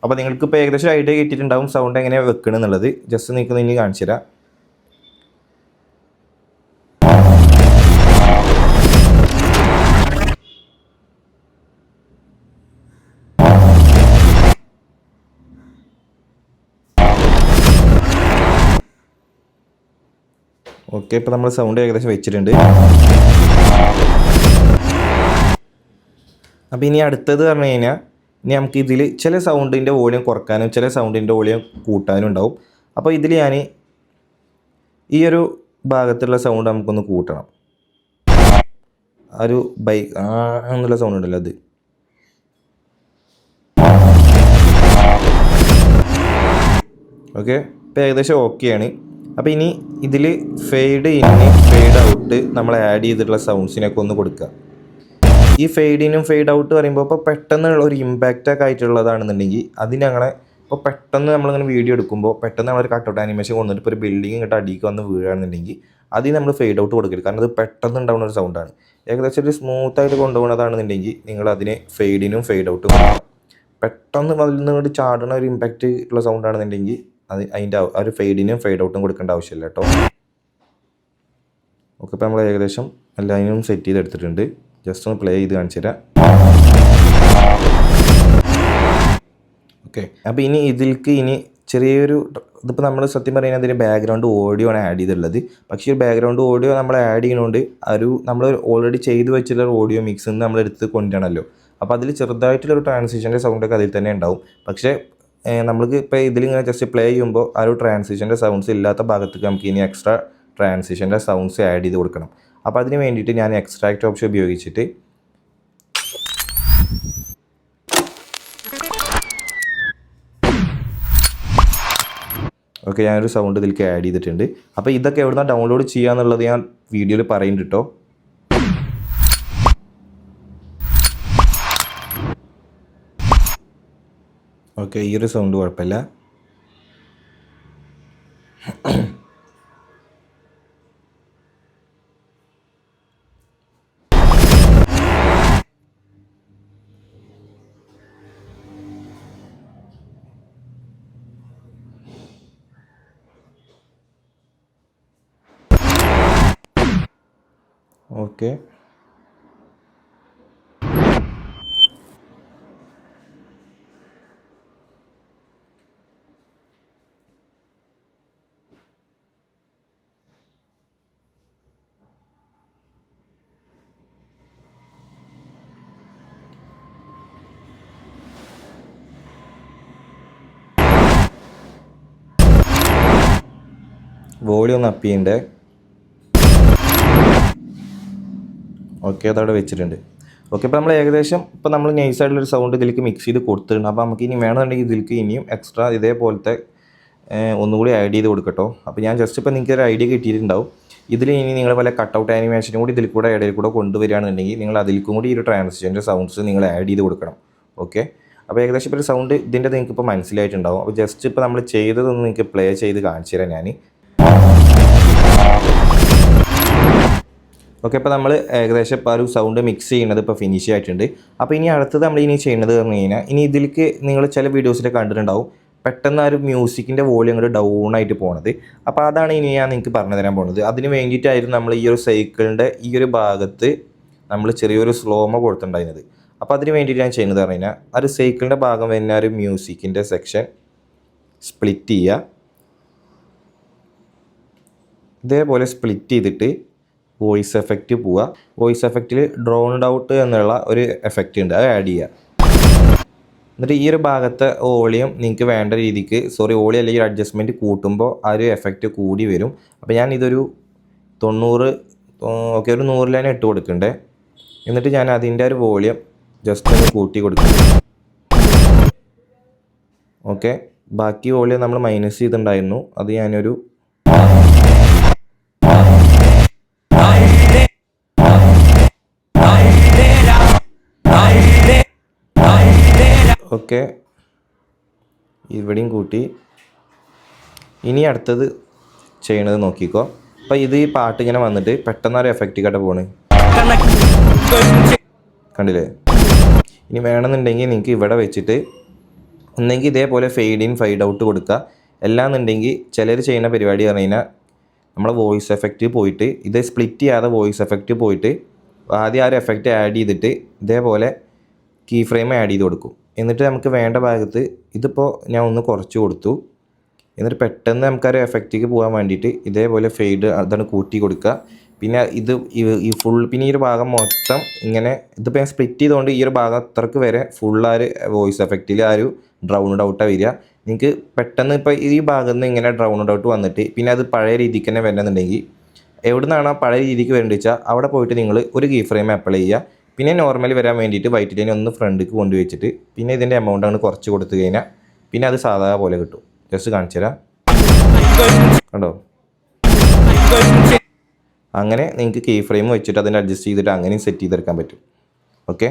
അപ്പോൾ നിങ്ങൾക്ക് ഇപ്പോൾ ഏകദേശം ഐഡിയ കിട്ടിയിട്ടുണ്ടാവും സൗണ്ട് എങ്ങനെയാണ് വെക്കണം എന്നുള്ളത്. ജസ്റ്റ് നിങ്ങൾക്ക് ഇനി കാണിച്ചു തരാം. ഓക്കെ, ഇപ്പോൾ നമ്മൾ സൗണ്ട് ഏകദേശം വെച്ചിട്ടുണ്ട്. അപ്പോൾ ഇനി അടുത്തത് പറഞ്ഞു കഴിഞ്ഞാൽ ഇനി നമുക്ക് ഇതിൽ ചില സൗണ്ടിൻ്റെ വോളിയം കുറക്കാനും ചില സൗണ്ടിൻ്റെ വോളിയം കൂട്ടാനും ഉണ്ടാവും. അപ്പോൾ ഇതിൽ ഞാൻ ഈ ഒരു ഭാഗത്തുള്ള സൗണ്ട് നമുക്കൊന്ന് കൂട്ടണം. ആ ഒരു ബൈക്ക് എന്നുള്ള സൗണ്ട് ഉണ്ടല്ലോ അത്. ഓക്കെ, ഇപ്പോൾ ഏകദേശം ഓക്കെയാണ്. അപ്പോൾ ഇനി ഇതിൽ ഫെയ്ഡ് ഇൻ ഫെയ്ഡ് ഔട്ട് നമ്മൾ ആഡ് ചെയ്തിട്ടുള്ള സൗണ്ട്സിനൊക്കെ ഒന്ന് കൊടുക്കുക. ഈ ഫെയ്ഡ് ഇനും ഫെയ്ഡ് ഔട്ട് പറയുമ്പോൾ ഇപ്പോൾ പെട്ടെന്നുള്ള ഒരു ഇമ്പാക്റ്റൊക്കെ ആയിട്ടുള്ളതാണെന്നുണ്ടെങ്കിൽ അതിനങ്ങനെ ഇപ്പോൾ പെട്ടെന്ന് നമ്മളിങ്ങനെ വീഡിയോ എടുക്കുമ്പോൾ പെട്ടെന്ന് നമ്മളൊരു കട്ടൗട്ട് ആനിമേഷൻ കൊണ്ടിട്ട് ഇപ്പോൾ ഒരു ബിൽഡിംഗ് ഇങ്ങോട്ട് അടിക്ക് വന്ന് വീഴുകയാണെന്നുണ്ടെങ്കിൽ അതിന് നമ്മൾ ഫെയ്ഡ് ഔട്ട് കൊടുക്കരുത്. കാരണം അത് പെട്ടെന്ന് ഉണ്ടാവുന്ന ഒരു സൗണ്ടാണ്. ഏകദേശം ഒരു സ്മൂത്തായിട്ട് കൊണ്ടുപോകുന്നതാണെന്നുണ്ടെങ്കിൽ നിങ്ങൾ അതിനെ ഫെയ്ഡിനും ഫെയ്ഡ് ഔട്ടും കൊടുക്കണം. പെട്ടെന്ന് അതിൽ നിന്ന് ചാടുന്ന ഒരു ഇമ്പാക്റ്റ് ഉള്ള സൗണ്ടാണെന്നുണ്ടെങ്കിൽ അതിൻ്റെ ആ ഒരു ഫെയ്ഡിനും ഫെയ്ഡ് ഔട്ടും കൊടുക്കേണ്ട ആവശ്യമില്ല കേട്ടോ. ഓക്കെ, ഇപ്പോൾ നമ്മൾ ഏകദേശം എല്ലാവരും സെറ്റ് ചെയ്തെടുത്തിട്ടുണ്ട്. ജസ്റ്റ് ഒന്ന് പ്ലേ ചെയ്ത് കാണിച്ചു തരാം. ഓക്കെ, അപ്പോൾ ഇനി ഇതിലേക്ക് ഇനി ചെറിയൊരു ഇതിപ്പോൾ നമ്മൾ സത്യം പറയുന്നത് അതിന് ബാക്ക്ഗ്രൗണ്ട് ഓഡിയോ ആണ് ആഡ് ചെയ്തിട്ടുള്ളത്. പക്ഷേ ഈ ബാക്ക്ഗ്രൗണ്ട് ഓഡിയോ നമ്മൾ ആഡ് ചെയ്യുന്നതുകൊണ്ട് നമ്മൾ ഓൾറെഡി ചെയ്ത് വെച്ചിട്ടുള്ള ഓഡിയോ മിക്സ് നിന്ന് നമ്മൾ എടുത്ത് കൊണ്ടുവരണമല്ലോ. അപ്പോൾ അതിൽ ചെറുതായിട്ടുള്ളൊരു ട്രാൻസിഷൻ്റെ സൗണ്ടൊക്കെ അതിൽ തന്നെ ഉണ്ടാവും. പക്ഷേ നമ്മൾക്ക് ഇപ്പോൾ ഇതിലിങ്ങനെ ജസ്റ്റ് പ്ലേ ചെയ്യുമ്പോൾ ആ ഒരു ട്രാൻസിഷൻ്റെ സൗണ്ട്സ് ഇല്ലാത്ത ഭാഗത്തേക്ക് നമുക്ക് ഇനി എക്സ്ട്രാ ട്രാൻസിഷൻ്റെ സൗണ്ട്സ് ആഡ് ചെയ്ത് കൊടുക്കണം. അപ്പോൾ അതിന് വേണ്ടിയിട്ട് ഞാൻ എക്സ്ട്രാക്റ്റ് ഓപ്ഷൻ ഉപയോഗിച്ചിട്ട് ഓക്കെ ഞാനൊരു സൗണ്ട് ഇതിലേക്ക് ആഡ് ചെയ്തിട്ടുണ്ട്. അപ്പോൾ ഇതൊക്കെ എവിടുന്നാണ് ഡൗൺലോഡ് ചെയ്യുക എന്നുള്ളത് ഞാൻ വീഡിയോയിൽ പറയുന്നുണ്ട് കേട്ടോ. ഓക്കെ, ഈ ഒരു സൗണ്ട് കുഴപ്പമില്ല. ഓക്കെ, വോളിയം ഒന്ന് അപ്പ് ചെയ്യണ്ടേ. ഓക്കെ, അതവിടെ വെച്ചിട്ടുണ്ട്. ഓക്കെ, ഇപ്പോൾ നമ്മൾ ഏകദേശം ഇപ്പോൾ നമ്മൾ നൈസായിട്ടുള്ളൊരു സൗണ്ട് ഇതിലേക്ക് മിക്സ് ചെയ്ത് കൊടുത്തിട്ടുണ്ട്. അപ്പോൾ നമുക്ക് ഇനി വേണമെന്നുണ്ടെങ്കിൽ ഇതിലേക്ക് ഇനിയും എക്സ്ട്രാ ഇതേപോലത്തെ ഒന്നുകൂടി ആഡ് ചെയ്ത് കൊടുക്കട്ടോ. അപ്പോൾ ഞാൻ ജസ്റ്റ് ഇപ്പോൾ നിങ്ങൾക്ക് ഒരു ഐഡിയ കിട്ടിയിട്ടുണ്ടാവും. ഇതിൽ ഇനി നിങ്ങൾ വല്ല കട്ടൗട്ട് ആനിമേഷനും കൂടി ഇതിൽ കൂടെ ഇടയിൽ കൂടെ കൊണ്ടുവരികയാണെന്നുണ്ടെങ്കിൽ നിങ്ങൾ അതിലേക്കും കൂടി ഈ ഒരു ട്രാൻസിഷൻ്റെ സൗണ്ട്സ് നിങ്ങൾ ആഡ് ചെയ്ത് കൊടുക്കണം. ഓക്കെ, അപ്പോൾ ഏകദേശം ഇപ്പോൾ ഒരു സൗണ്ട് ഇതിൻ്റെ നിങ്ങൾക്ക് ഇപ്പോൾ മനസ്സിലായിട്ടുണ്ടാവും. അപ്പോൾ ജസ്റ്റ് ഇപ്പോൾ നമ്മൾ ചെയ്തതൊന്ന് നിങ്ങൾക്ക് പ്ലേ ചെയ്ത് കാണിച്ചു തരാം ഞാൻ. ഓക്കെ, ഇപ്പോൾ നമ്മൾ ഏകദേശം ഇപ്പോൾ ഒരു സൗണ്ട് മിക്സ് ചെയ്യുന്നത് ഇപ്പോൾ ഫിനിഷ് ആയിട്ടുണ്ട്. അപ്പോൾ ഇനി അടുത്തത് നമ്മൾ ഇനി ചെയ്യുന്നത് പറഞ്ഞു കഴിഞ്ഞാൽ ഇനി ഇതിലേക്ക് നിങ്ങൾ ചില വീഡിയോസിൽ കണ്ടിട്ടുണ്ടാവും പെട്ടെന്ന് ആ ഒരു മ്യൂസിക്കിൻ്റെ വോളിയം അങ്ങോട്ട് ഡൗൺ ആയിട്ട് പോണത്. അപ്പോൾ അതാണ് ഇനി ഞാൻ നിങ്ങൾക്ക് പറഞ്ഞു തരാൻ പോകുന്നത്. അതിന് വേണ്ടിയിട്ടായിരുന്നു നമ്മൾ ഈ ഒരു സൈക്കിളിൻ്റെ ഈ ഒരു ഭാഗത്ത് നമ്മൾ ചെറിയൊരു സ്ലോമോ കൊടുത്തിട്ടുണ്ടായിരുന്നത്. അപ്പോൾ അതിന് വേണ്ടിയിട്ട് ഞാൻ ചെയ്യുന്നത് പറഞ്ഞു കഴിഞ്ഞാൽ ആ ഒരു സൈക്കിളിൻ്റെ ഭാഗം വരുന്ന ആ ഒരു മ്യൂസിക്കിൻ്റെ സെക്ഷൻ സ്പ്ലിറ്റ് ചെയ്യുക. ഇതേപോലെ സ്പ്ലിറ്റ് ചെയ്തിട്ട് വോയിസ് എഫക്റ്റ് പോവുക. വോയിസ് എഫക്റ്റിൽ ഡ്രോൺഡ് ഔട്ട് എന്നുള്ള ഒരു എഫക്റ്റ് ഉണ്ട്, അത് ആഡ് ചെയ്യുക. എന്നിട്ട് ഈ ഒരു ഭാഗത്തെ വോളിയം നിങ്ങൾക്ക് വേണ്ട രീതിക്ക് വോളിയം അല്ലെങ്കിൽ അഡ്ജസ്റ്റ്മെൻറ്റ് കൂട്ടുമ്പോൾ ആ ഒരു എഫക്റ്റ് കൂടി വരും. അപ്പോൾ ഞാൻ ഇതൊരു 90 ഓക്കെ ഒരു 100 ഇട്ട് കൊടുക്കണ്ടേ. എന്നിട്ട് ഞാൻ അതിൻ്റെ ഒരു വോളിയം ജസ്റ്റ് ഒന്ന് കൂട്ടി കൊടുക്കും. ഓക്കെ, ബാക്കി വോളിയം നമ്മൾ മൈനസ് ചെയ്തിട്ടുണ്ടായിരുന്നു, അത് ഞാനൊരു ഓക്കെ ഇവിടെയും കൂട്ടി. ഇനി അടുത്തത് ചെയ്യണത് നോക്കിക്കോ. അപ്പോൾ ഇത് ഈ പാട്ട് ഇങ്ങനെ വന്നിട്ട് പെട്ടെന്ന് ഒരു എഫക്റ്റ് കേട്ട പോണ് കണ്ടില്ലേ. ഇനി വേണമെന്നുണ്ടെങ്കിൽ നിങ്ങൾക്ക് ഇവിടെ വെച്ചിട്ട് ഒന്നെങ്കിൽ ഇതേപോലെ ഫെയ്ഡ് ഇൻ ഫെയ്ഡ് ഔട്ട് കൊടുക്കുക. അല്ലാന്നുണ്ടെങ്കിൽ ചിലർ ചെയ്യുന്ന പരിപാടി പറഞ്ഞു കഴിഞ്ഞാൽ നമ്മൾ വോയിസ് എഫക്റ്റ് പോയിട്ട് ഇത് സ്പ്ലിറ്റ് ചെയ്യാതെ വോയിസ് എഫക്റ്റ് പോയിട്ട് ആദ്യം ആ ഒരു എഫക്റ്റ് ആഡ് ചെയ്തിട്ട് ഇതേപോലെ കീ ഫ്രെയിം ആഡ് ചെയ്ത് കൊടുക്കും. എന്നിട്ട് നമുക്ക് വേണ്ട ഭാഗത്ത് ഇതിപ്പോൾ ഞാൻ ഒന്ന് കുറച്ച് കൊടുത്തു. എന്നിട്ട് പെട്ടെന്ന് നമുക്കൊരു എഫക്റ്റിക്ക് പോകാൻ വേണ്ടിയിട്ട് ഇതേപോലെ ഫെയ്ഡ് അതാണ് കൂട്ടി കൊടുക്കുക. പിന്നെ ഇത് ഈ ഫുൾ പിന്നെ ഈ ഒരു ഭാഗം മൊത്തം ഇങ്ങനെ ഇതിപ്പോൾ ഞാൻ സ്പ്ലിറ്റ് ചെയ്തുകൊണ്ട് ഈ ഒരു ഭാഗം അത്രക്ക് വരെ ഫുൾ ആ ഒരു വോയിസ് എഫക്റ്റിൽ ആ ഒരു ഡ്രൗൺഡ് ഔട്ടാണ് വരിക. നിങ്ങൾക്ക് പെട്ടെന്ന് ഇപ്പോൾ ഈ ഭാഗത്ത് നിന്ന് ഇങ്ങനെ ഡ്രൗൺഡ് ഔട്ട് വന്നിട്ട് പിന്നെ അത് പഴയ രീതിക്ക് തന്നെ വരണമെന്നുണ്ടെങ്കിൽ എവിടെ നിന്നാണ് ആ പഴയ രീതിക്ക് വരേണ്ടത് വെച്ചാൽ അവിടെ പോയിട്ട് നിങ്ങൾ ഒരു കീ ഫ്രെയിം അപ്ലൈ ചെയ്യുക. പിന്നെ നോർമലി വരാൻ വേണ്ടിയിട്ട് വൈറ്റ് ലൈൻ ഒന്ന് ഫ്രണ്ടിലേക്ക് കൊണ്ടുവച്ചിട്ട് പിന്നെ ഇതിൻ്റെ എമൗണ്ട് ആണ് കുറച്ച് കൊടുത്തു കഴിഞ്ഞാൽ പിന്നെ അത് സാധാ പോലെ കിട്ടും. ജസ്റ്റ് കാണിച്ചു തരാം, കണ്ടോ? അങ്ങനെ നിങ്ങൾക്ക് കീ ഫ്രെയിം വെച്ചിട്ട് അതിനെ അഡ്ജസ്റ്റ് ചെയ്തിട്ട് അങ്ങനെയും സെറ്റ് ചെയ്തെടുക്കാൻ പറ്റും. ഓക്കെ,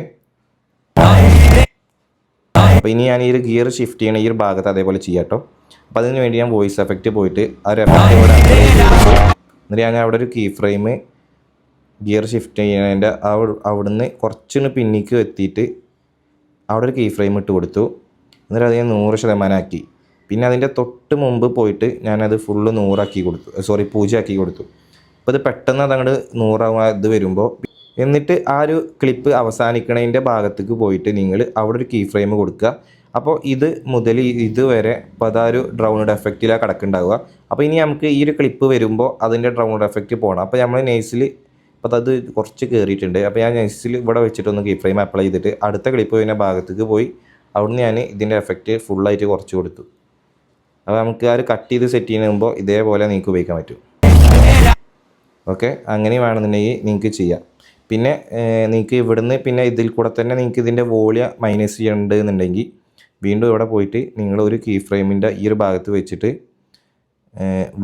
അപ്പോൾ ഇനി ഞാൻ ഈ ഒരു ഗിയർ ഷിഫ്റ്റ് ചെയ്യണ ഈ ഒരു ഭാഗത്ത് അതേപോലെ ചെയ്യാം കേട്ടോ. അപ്പോൾ അതിന് വേണ്ടി ഞാൻ വോയിസ് എഫക്റ്റ് പോയിട്ട് ആ ഒരു എഫക്റ്റ് ഇവിടെ അപ്ലൈ ചെയ്തിട്ട് എന്നിട്ട് ഞാൻ അവിടെ ഒരു കീ ഫ്രെയിം ഗിയർ ഷിഫ്റ്റ് ചെയ്യുന്നതിൻ്റെ അവിടുന്ന് കുറച്ചൊന്ന് പിന്നിക്ക് എത്തിയിട്ട് അവിടെ ഒരു കീ ഫ്രെയിം ഇട്ട് കൊടുത്തു. എന്നിട്ട് അത് ഞാൻ 100% ആക്കി. പിന്നെ അതിൻ്റെ തൊട്ട് മുമ്പ് പോയിട്ട് ഞാനത് ഫുള്ള് 0 ആക്കി കൊടുത്തു. അപ്പോൾ ഇത് പെട്ടെന്ന് അതങ്ങോട്ട് 100 ഇത് വരുമ്പോൾ എന്നിട്ട് ആ ഒരു ക്ലിപ്പ് അവസാനിക്കണതിൻ്റെ ഭാഗത്തേക്ക് പോയിട്ട് നിങ്ങൾ അവിടെ ഒരു കീ ഫ്രെയിം കൊടുക്കുക. അപ്പോൾ ഇത് മുതൽ ഇതുവരെ ഇപ്പോൾ അതൊരു ഡ്രൗൺഡ് എഫക്റ്റിലാണ് കിടക്കുന്നുണ്ടാവുക. അപ്പോൾ ഇനി നമുക്ക് ഈ ഒരു ക്ലിപ്പ് വരുമ്പോൾ അതിൻ്റെ ഡ്രൗൺഡ് എഫക്റ്റ് പോകണം. അപ്പോൾ നമ്മൾ നൈസിൽ അപ്പോൾ അത് കുറച്ച് കയറിയിട്ടുണ്ട്. അപ്പോൾ ഞാൻ നൈസിൽ ഇവിടെ വെച്ചിട്ടൊന്ന് കീ ഫ്രെയിം അപ്ലൈ ചെയ്തിട്ട് അടുത്ത ക്ലിപ്പ് വരുന്ന ഭാഗത്തേക്ക് പോയി അവിടുന്ന് ഞാൻ ഇതിൻ്റെ എഫക്റ്റ് ഫുള്ളായിട്ട് കുറച്ച് കൊടുത്തു. അപ്പോൾ നമുക്ക് ആ ഒരു കട്ട് ചെയ്ത് സെറ്റ് ചെയ്യുമ്പോൾ ഇതേപോലെ നിങ്ങൾക്ക് ഉപയോഗിക്കാൻ പറ്റും. ഓക്കെ, അങ്ങനെ വേണമെന്നുണ്ടെങ്കിൽ നിങ്ങൾക്ക് ചെയ്യാം. പിന്നെ നിങ്ങൾക്ക് ഇവിടുന്ന് പിന്നെ ഇതിൽ കൂടെ തന്നെ നിങ്ങൾക്ക് ഇതിൻ്റെ വോളിയം മൈനസ് ചെയ്യേണ്ടതെന്നുണ്ടെങ്കിൽ വീണ്ടും ഇവിടെ പോയിട്ട് നിങ്ങൾ ഒരു കീ ഫ്രെയിമിൻ്റെ ഈ ഒരു ഭാഗത്ത് വെച്ചിട്ട്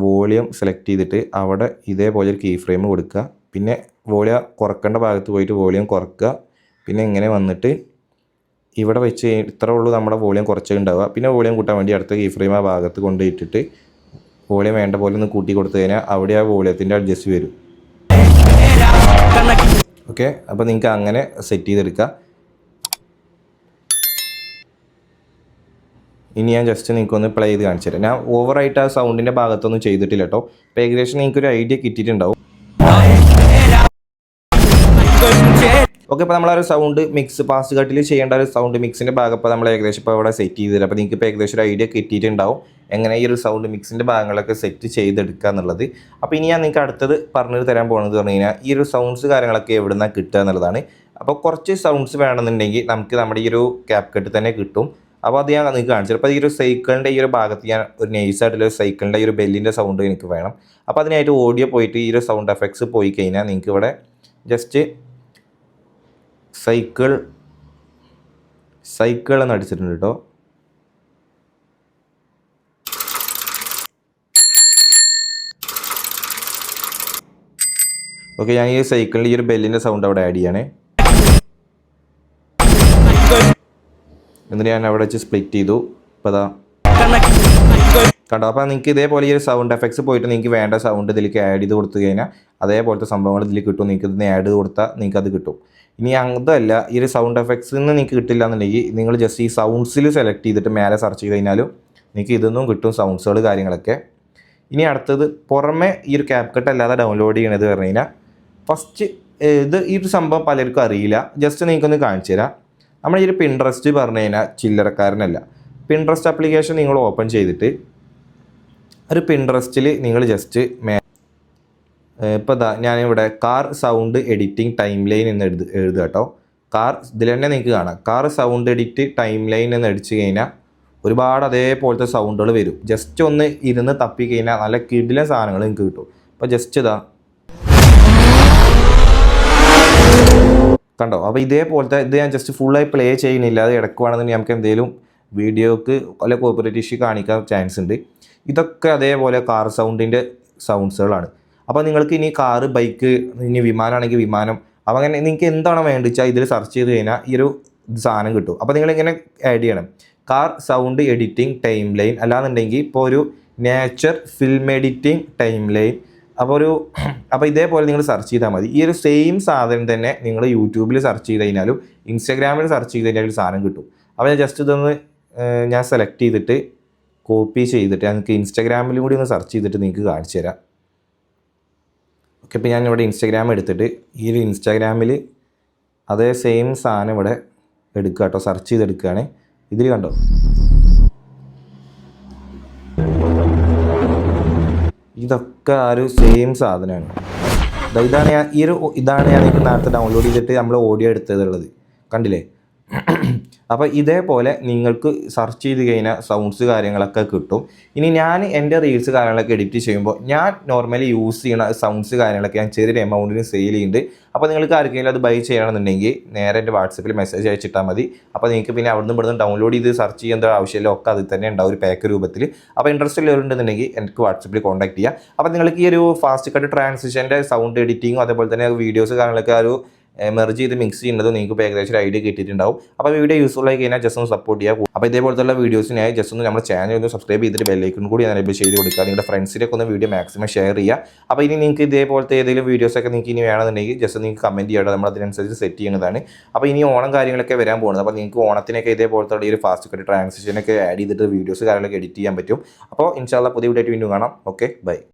വോളിയം സെലക്ട് ചെയ്തിട്ട് അവിടെ ഇതേപോലെ ഒരു കീ ഫ്രെയിം കൊടുക്കുക. പിന്നെ വോളിയം കുറക്കേണ്ട ഭാഗത്ത് പോയിട്ട് വോളിയം കുറക്കുക. പിന്നെ ഇങ്ങനെ വന്നിട്ട് ഇവിടെ വെച്ച് ഇത്ര ഉള്ളൂ നമ്മുടെ വോളിയം കുറച്ചുണ്ടാവുക. പിന്നെ വോളിയം കൂട്ടാൻ വേണ്ടി അടുത്ത കീ ഫ്രെയിം ആ ഭാഗത്ത് കൊണ്ടുപോയിട്ടിട്ട് വോളിയം വേണ്ട പോലെ ഒന്ന് കൂട്ടി കൊടുത്തു കഴിഞ്ഞാൽ അവിടെ ആ വോളിയത്തിൻ്റെ അഡ്ജസ്റ്റ് വരും. ഓക്കെ, അപ്പോൾ നിങ്ങൾക്ക് അങ്ങനെ സെറ്റ് ചെയ്തെടുക്കുക. ഇനി ഞാൻ ജസ്റ്റ് നിങ്ങൾക്കൊന്ന് പ്ലേ ചെയ്ത് കാണിച്ചു തരാം. ഞാൻ ഓവറായിട്ട് ആ സൗണ്ടിൻ്റെ ഭാഗത്തൊന്നും ചെയ്തിട്ടില്ല കേട്ടോ. അപ്പോൾ ഏകദേശം നിങ്ങൾക്കൊരു ഐഡിയ കിട്ടിയിട്ടുണ്ടാവും. ഓക്കെ, അപ്പോൾ നമ്മളൊരു സൗണ്ട് മിക്സ് പാസ് കട്ടിൽ ചെയ്യേണ്ട ഒരു സൗണ്ട് മിക്സിൻ്റെ ഭാഗം ഇപ്പോൾ നമ്മൾ ഏകദേശം ഇപ്പോൾ അവിടെ സെറ്റ് ചെയ്ത് തരാം. അപ്പോൾ നിങ്ങൾക്ക് ഇപ്പോൾ ഏകദേശം ഒരു ഐഡിയ കിട്ടിയിട്ടുണ്ടാവും എങ്ങനെ ഈ ഒരു സൗണ്ട് മിക്സിൻ്റെ ഭാഗങ്ങളൊക്കെ സെറ്റ് ചെയ്തെടുക്കുക എന്നുള്ളത്. അപ്പോൾ ഇനി ഞാൻ നിങ്ങൾക്ക് അടുത്തത് പറഞ്ഞു തരാൻ പോകുന്നത് പറഞ്ഞു കഴിഞ്ഞാൽ ഈ ഒരു സൗണ്ട്സ് കാര്യങ്ങളൊക്കെ എവിടെ നിന്നാണ് കിട്ടുക എന്നുള്ളതാണ്. അപ്പോൾ കുറച്ച് സൗണ്ട്സ് വേണമെന്നുണ്ടെങ്കിൽ നമുക്ക് നമ്മുടെ ഈ ഒരു ക്യാപ് കട്ട് തന്നെ കിട്ടും. അപ്പോൾ അത് ഞാൻ നിങ്ങൾക്ക് കാണിച്ചു. അപ്പോൾ ഈ ഒരു സൈക്കിളിൻ്റെ ഈ ഒരു ഭാഗത്ത് ഞാൻ ഒരു നൈസായിട്ടുള്ള സൈക്കിളിൻ്റെ ഈ ഒരു ബെല്ലിൻ്റെ സൗണ്ട് എനിക്ക് വേണം. അപ്പോൾ അതിനായിട്ട് ഓഡിയോ പോയിട്ട് ഈ ഒരു സൗണ്ട് എഫക്ട്സ് പോയി കഴിഞ്ഞാൽ നിങ്ങൾക്ക് ഇവിടെ ജസ്റ്റ് സൈക്കിൾ എന്ന് അടിച്ചിട്ടുണ്ട് കേട്ടോ. ഓക്കെ, ഞാൻ ഈ സൈക്കിളിൽ ഈ ഒരു ബെല്ലിൻ്റെ സൗണ്ട് അവിടെ ആഡ് ചെയ്യണേ. എന്നിട്ട് ഞാൻ അവിടെ വെച്ച് സ്പ്ലിറ്റ് ചെയ്തു. അപ്പോൾ അതാ കണ്ടോ. അപ്പോൾ നിങ്ങൾക്ക് ഇതേപോലെ ഈ ഒരു സൗണ്ട് എഫക്ട്സ് പോയിട്ട് നിങ്ങൾക്ക് വേണ്ട സൗണ്ട് ഇതിലേക്ക് ആഡ് ചെയ്ത് കൊടുത്തു കഴിഞ്ഞാൽ അതേപോലത്തെ സംഭവങ്ങൾ ഇതിൽ കിട്ടും. നിങ്ങൾക്ക് ഇതിന് ആഡ് ചെയ്ത് കൊടുത്താൽ നിങ്ങൾക്ക് അത് കിട്ടും. ഇനി അതല്ല, ഈ ഒരു സൗണ്ട് എഫക്ട്സിൽ നിന്ന് നിങ്ങൾക്ക് കിട്ടില്ല എന്നുണ്ടെങ്കിൽ നിങ്ങൾ ജസ്റ്റ് ഈ സൗണ്ട്സിൽ സെലക്ട് ചെയ്തിട്ട് മേലെ സെർച്ച് ചെയ്ത് കഴിഞ്ഞാലും നിങ്ങൾക്ക് ഇതൊന്നും കിട്ടും, സൗണ്ട്സുകൾ കാര്യങ്ങളൊക്കെ. ഇനി അടുത്തത് പുറമെ ഈ ഒരു ക്യാപ് കട്ട് അല്ലാതെ ഡൗൺലോഡ് ചെയ്യണത് പറഞ്ഞു കഴിഞ്ഞാൽ ഫസ്റ്റ് ഈ ഒരു സംഭവം പലർക്കും അറിയില്ല. ജസ്റ്റ് നിങ്ങൾക്കൊന്ന് കാണിച്ചു തരാം. നമ്മൾ ഈ ഒരു പിൻട്രസ്റ്റ് പറഞ്ഞു കഴിഞ്ഞാൽ ചില്ലറക്കാരനല്ല. പിൻട്രസ്റ്റ് ആപ്ലിക്കേഷൻ നിങ്ങൾ ഓപ്പൺ ചെയ്തിട്ട് ഒരു പിൻട്രസ്റ്റിൽ നിങ്ങൾ ജസ്റ്റ് ഇപ്പോൾ ഞാനിവിടെ car sound editing time line എന്ന് എഴുതുക കേട്ടോ. കാർ ഇതിൽ തന്നെ നിങ്ങൾക്ക് കാണാം. Car sound edit time line എന്ന് അടിച്ചു കഴിഞ്ഞാൽ ഒരുപാട് അതേപോലത്തെ സൗണ്ടുകൾ വരും. ജസ്റ്റ് ഒന്ന് ഇരുന്ന് തപ്പി കഴിഞ്ഞാൽ നല്ല കിടിലൻ സാധനങ്ങൾ നിങ്ങൾക്ക് കിട്ടും. അപ്പോൾ ജസ്റ്റ് ഇതാ കണ്ടോ. അപ്പോൾ ഇതേപോലത്തെ ഇത് ഞാൻ ജസ്റ്റ് ഫുള്ളായി പ്ലേ ചെയ്യുന്നില്ല. അത് ഇടക്കുവാണെന്നുണ്ടെങ്കിൽ നമുക്ക് എന്തെങ്കിലും വീഡിയോക്ക് വല്ല കോപ്പറേറ്റ് ഇഷ്യൂ കാണിക്കാൻ ചാൻസ് ഉണ്ട്. ഇതൊക്കെ അതേപോലെ കാർ സൗണ്ടിൻ്റെ സൗണ്ട്സുകളാണ്. അപ്പോൾ നിങ്ങൾക്ക് ഇനി കാറ്, ബൈക്ക്, ഇനി വിമാനമാണെങ്കിൽ വിമാനം, അപ്പോൾ അങ്ങനെ നിങ്ങൾക്ക് എന്താണോ വേണ്ടത് വെച്ചാൽ ഇതിൽ സെർച്ച് ചെയ്ത് കഴിഞ്ഞാൽ ഈ ഒരു സാധനം കിട്ടും. അപ്പോൾ നിങ്ങളിങ്ങനെ ആഡ് ചെയ്യണം car sound editing time line, അല്ലാന്നുണ്ടെങ്കിൽ ഇപ്പോൾ ഒരു nature film editing time line. അപ്പോൾ ഇതേപോലെ നിങ്ങൾ സെർച്ച് ചെയ്താൽ മതി. ഈ ഒരു സെയിം സാധനം തന്നെ നിങ്ങൾ യൂട്യൂബിൽ സെർച്ച് ചെയ്ത് കഴിഞ്ഞാലും ഇൻസ്റ്റാഗ്രാമിൽ സെർച്ച് ചെയ്ത് കഴിഞ്ഞാൽ ഒരു സാധനം കിട്ടും. അപ്പോൾ ഞാൻ ജസ്റ്റ് ഇതൊന്ന് ഞാൻ സെലക്ട് ചെയ്തിട്ട് കോപ്പി ചെയ്തിട്ട് നിങ്ങൾക്ക് ഇൻസ്റ്റാഗ്രാമിലും കൂടി ഒന്ന് സെർച്ച് ചെയ്തിട്ട് നിങ്ങൾക്ക് കാണിച്ചു തരാം. ഓക്കെ, ഇപ്പോൾ ഞാനിവിടെ ഇൻസ്റ്റാഗ്രാം എടുത്തിട്ട് ഈ ഒരു ഇൻസ്റ്റാഗ്രാമിൽ അതേ സെയിം സാധനം ഇവിടെ എടുക്കുക കേട്ടോ. സെർച്ച് ചെയ്തെടുക്കുകയാണ്. ഇതിൽ കണ്ടോ, ഇതൊക്കെ ആ ഒരു സെയിം സാധനമാണ്. ഇതാണ് ഞാൻ നിങ്ങൾക്ക് നേരത്തെ ഡൗൺലോഡ് ചെയ്തിട്ട് നമ്മൾ ഓഡിയോ എടുത്തതുള്ളത് കണ്ടില്ലേ. അപ്പോൾ ഇതേപോലെ നിങ്ങൾക്ക് സെർച്ച് ചെയ്ത് കഴിഞ്ഞാൽ സൗണ്ട്സ് കാര്യങ്ങളൊക്കെ കിട്ടും. ഇനി ഞാൻ എൻ്റെ റീൽസ് കാര്യങ്ങളൊക്കെ എഡിറ്റ് ചെയ്യുമ്പോൾ ഞാൻ നോർമലി യൂസ് ചെയ്യുന്ന സൗണ്ട്സ് കാര്യങ്ങളൊക്കെ ഞാൻ ചെറിയൊരു എമൗണ്ടിന് സെയിൽ ചെയ്യുന്നുണ്ട്. അപ്പോൾ നിങ്ങൾക്ക് ആർക്കെങ്കിലും അത് ബൈ ചെയ്യണമെന്നുണ്ടെങ്കിൽ നേരെ എൻ്റെ വാട്സപ്പിൽ മെസ്സേജ് അയച്ചിട്ടാൽ മതി. അപ്പോൾ നിങ്ങൾക്ക് പിന്നെ അവിടുന്ന് ഇവിടുന്ന് ഡൗൺലോഡ് ചെയ്ത് സെർച്ച് ചെയ്യേണ്ട ആവശ്യമില്ല, ഒക്കെ അതിൽ തന്നെ ഉണ്ടാവും ഒരു പാക്ക് രൂപത്തിൽ. അപ്പോൾ ഇൻട്രസ്റ്റ് ഉള്ളവരുണ്ടെന്നുണ്ടെങ്കിൽ എനിക്ക് വാട്സപ്പിൽ കോൺടാക്ട് ചെയ്യാം. അപ്പോൾ നിങ്ങൾക്ക് ഈ ഒരു ഫാസ്റ്റ് കട്ട് ട്രാൻസിഷൻ്റെ സൗണ്ട് എഡിറ്റിങ്ങും അതേപോലെ തന്നെ വീഡിയോസ് കാര്യങ്ങളൊക്കെ ഒരു മെർജ് ചെയ്ത് മിക്സ് ചെയ്യുന്നത് നിങ്ങൾക്ക് ഇപ്പോൾ ഏകദേശം ഒരു ഐഡിയ കിട്ടിയിട്ടുണ്ടാവും. അപ്പോൾ വീഡിയോ യൂസ്ഫുൾ ആയി കഴിഞ്ഞാൽ ജസ്റ്റ് ഒന്ന് സപ്പോർട്ട് ചെയ്യുക. അപ്പോൾ ഇതേപോലത്തെ വീഡിയോസിനായി ജസ്റ്റ് ഒന്ന് നമ്മുടെ ചാനൽ ഒന്ന് സബ്സ്ക്രൈബ് ചെയ്തിട്ട് ബെല്ലൈക്കൺ കൂടി എനേബിൾ ചെയ്ത് കൊടുക്കുക. നിങ്ങളുടെ ഫ്രണ്ട്സിലേക്ക് ഒന്ന് വീഡിയോ മാക്സിമം ഷെയർ ചെയ്യുക. അപ്പോൾ ഇനി നിങ്ങൾക്ക് ഇതേപോലത്തെ ഏതെങ്കിലും വീഡിയോസൊക്കെ നിങ്ങൾക്ക് ഇനി വേണമെന്നുണ്ടെങ്കിൽ ജസ്റ്റ് നിങ്ങൾക്ക് കമൻറ്റ് ചെയ്യണം, നമ്മൾ അതിനനുസരിച്ച് സെറ്റ് ചെയ്യുന്നതാണ്. അപ്പോൾ ഇനി ഓണം കാര്യങ്ങളൊക്കെ വരാൻ പോകുന്നത്. അപ്പോൾ നിങ്ങൾക്ക് ഓണത്തിനൊക്കെ ഇതേപോലത്തെ ഒരു ഫാസ്റ്റ് കട്ട് ട്രാൻസിഷനൊക്കെ ആഡ് ചെയ്തിട്ട് വീഡിയോസ് കാര്യങ്ങളൊക്കെ എഡിറ്റ് ചെയ്യാൻ പറ്റും. അപ്പോൾ ഇൻഷാല്ലാ പുതിയ വീഡിയോ ആയിട്ട് വീണ്ടും കാണാം. Okay, by.